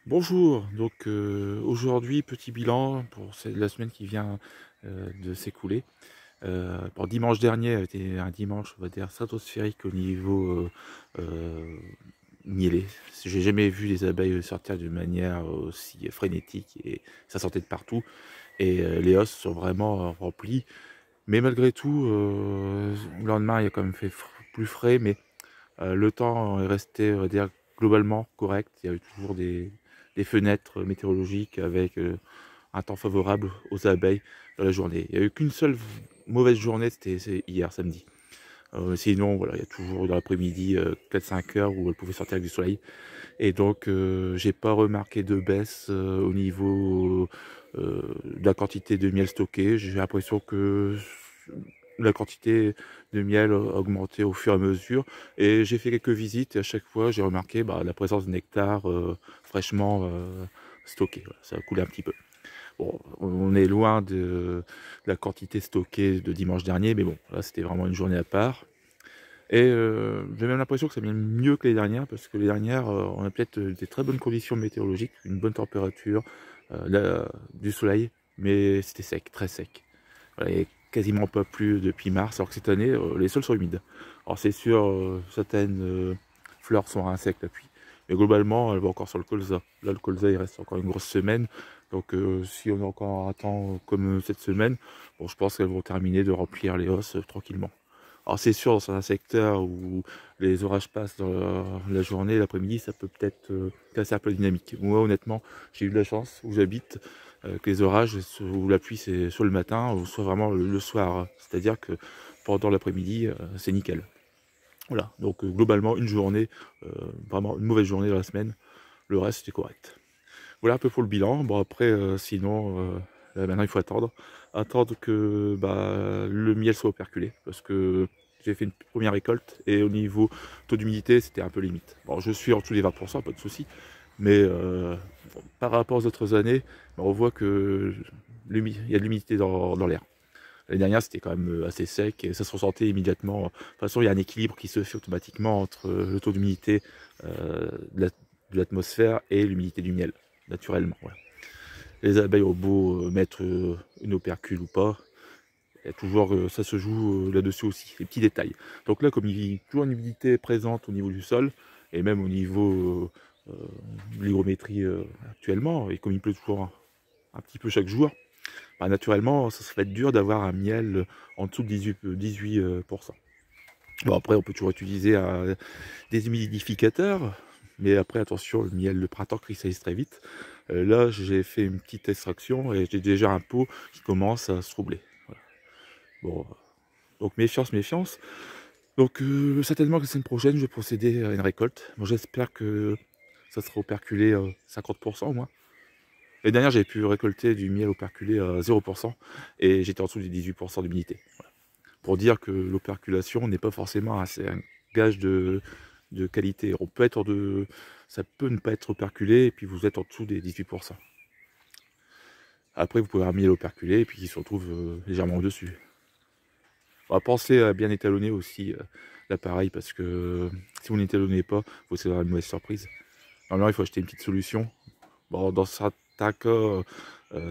Bonjour, donc aujourd'hui petit bilan pour la semaine qui vient de s'écouler. Bon, dimanche dernier a été un dimanche, on va dire, stratosphérique au niveau miellé. J'ai jamais vu les abeilles sortir d'une manière aussi frénétique et ça sortait de partout. Et les hostes sont vraiment remplis. Mais malgré tout, le lendemain il a quand même fait plus frais, mais le temps est resté, on va dire, globalement correct. Il y a eu toujours des fenêtres météorologiques avec un temps favorable aux abeilles dans la journée. Il n'y a eu qu'une seule mauvaise journée, c'est hier samedi. Sinon, voilà, il y a toujours dans l'après-midi 4-5 heures où elle pouvait sortir avec du soleil. Et donc, j'ai pas remarqué de baisse au niveau de la quantité de miel stocké. J'ai l'impression que la quantité de miel a augmenté au fur et à mesure. Et j'ai fait quelques visites et à chaque fois, j'ai remarqué la présence de nectar fraîchement stocké. Voilà, ça a coulé un petit peu. Bon, on est loin de la quantité stockée de dimanche dernier, mais bon, là, c'était vraiment une journée à part. Et j'ai même l'impression que ça vient mieux que les dernières, parce que les dernières, on a peut-être des très bonnes conditions météorologiques, une bonne température, du soleil, mais c'était sec, très sec. Voilà, il n'y a quasiment pas plu depuis mars, alors que cette année, les sols sont humides. Alors c'est sûr, certaines fleurs sont à insectes depuis, mais globalement, elle va encore sur le colza. Là, le colza, il reste encore une grosse semaine, donc si on a encore un temps comme cette semaine, bon, je pense qu'elles vont terminer de remplir les hausses tranquillement. Alors c'est sûr, dans un secteur où les orages passent dans la journée, l'après-midi, ça peut peut-être casser un peu la dynamique. Moi, honnêtement, j'ai eu de la chance où j'habite, que les orages, où la pluie c'est soit le matin, ou soit vraiment le soir. C'est-à-dire que pendant l'après-midi, c'est nickel. Voilà, donc globalement, une journée, vraiment une mauvaise journée dans la semaine, le reste c'était correct. Voilà un peu pour le bilan. Bon après, sinon, là, maintenant il faut attendre que le miel soit operculé, parce que j'ai fait une première récolte et au niveau taux d'humidité, c'était un peu limite. Bon, je suis en dessous des 20%, pas de souci, mais par rapport aux autres années, on voit que il y a de l'humidité dans l'air. L'année dernière, c'était quand même assez sec et ça se ressentait immédiatement. De toute façon, il y a un équilibre qui se fait automatiquement entre le taux d'humidité de l'atmosphère et l'humidité du miel, naturellement. Voilà. Les abeilles ont beau mettre une opercule ou pas, il y a toujours, ça se joue là-dessus aussi, les petits détails. Donc là, comme il y a toujours une humidité présente au niveau du sol, et même au niveau de l'hygrométrie actuellement, et comme il pleut toujours un petit peu chaque jour, naturellement, ça va être dur d'avoir un miel en dessous de 18%. Bon, après, on peut toujours utiliser des humidificateurs, mais après, attention, le miel de printemps cristallise très vite. Là, j'ai fait une petite extraction et j'ai déjà un pot qui commence à se troubler. Voilà. Bon, donc méfiance, méfiance. Donc certainement que la semaine prochaine, je vais procéder à une récolte. Bon, j'espère que ça sera operculé 50% au moins. L'année dernière, j'avais pu récolter du miel operculé à 0% et j'étais en dessous des 18% d'humidité. Voilà. Pour dire que l'operculation n'est pas forcément un gage de qualité. Ça peut ne pas être operculé et puis vous êtes en dessous des 18%. Après, vous pouvez avoir un miel operculé et puis il se retrouve légèrement au-dessus. On va penser à bien étalonner aussi l'appareil parce que si vous n'étalonnez pas, vous allez avoir une mauvaise surprise. Normalement, il faut acheter une petite solution. Bon, dans certains cas,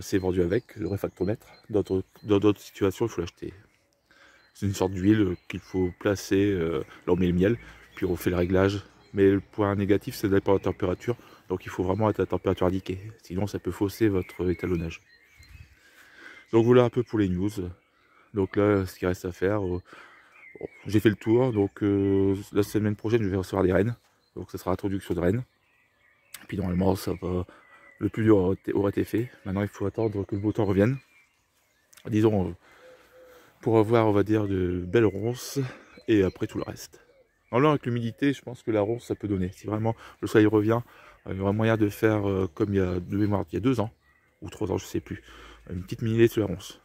c'est vendu avec le réfractomètre. Dans d'autres situations, il faut l'acheter. C'est une sorte d'huile qu'il faut placer, là on met le miel, puis on fait le réglage. Mais le point négatif, c'est dépend de la température. Donc il faut vraiment être à la température indiquée. Sinon, ça peut fausser votre étalonnage. Donc voilà un peu pour les news. Donc là, ce qui reste à faire, bon, j'ai fait le tour. Donc la semaine prochaine, je vais recevoir des rennes. Donc ça sera introduction de rennes. Puis normalement, ça va. Le plus dur aura été fait. Maintenant, il faut attendre que le beau temps revienne. Disons, pour avoir, on va dire, de belles ronces. Et après, tout le reste. Alors avec l'humidité, je pense que la ronce, ça peut donner. Si vraiment le soleil revient, il y aura moyen de faire comme il y a de mémoire, il y a 2 ans, ou 3 ans, je sais plus, une petite mini sur la ronce.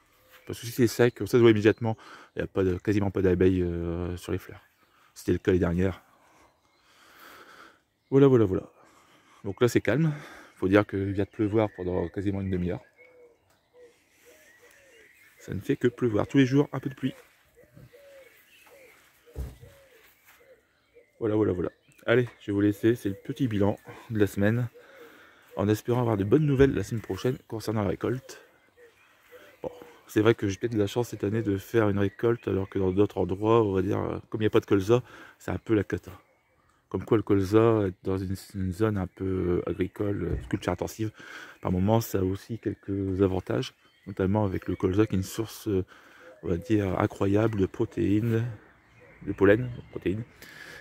Parce que si c'est sec, ça se voit immédiatement, il n'y a quasiment pas d'abeilles sur les fleurs. C'était le cas les dernières. Voilà, voilà, voilà. Donc là, c'est calme. Faut dire qu'il vient de pleuvoir pendant quasiment une demi-heure. Ça ne fait que pleuvoir. Tous les jours, un peu de pluie. Voilà, voilà, voilà. Allez, je vais vous laisser. C'est le petit bilan de la semaine. en espérant avoir de bonnes nouvelles la semaine prochaine concernant la récolte. Bon, c'est vrai que j'ai peut-être de la chance cette année de faire une récolte, alors que dans d'autres endroits, on va dire, comme il n'y a pas de colza, c'est un peu la cata. Comme quoi le colza, être dans une zone un peu agricole, culture intensive, par moments, ça a aussi quelques avantages, notamment avec le colza qui est une source, on va dire, incroyable de protéines, de pollen, de protéines,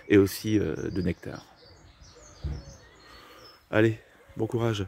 et aussi de nectar. Allez, bon courage!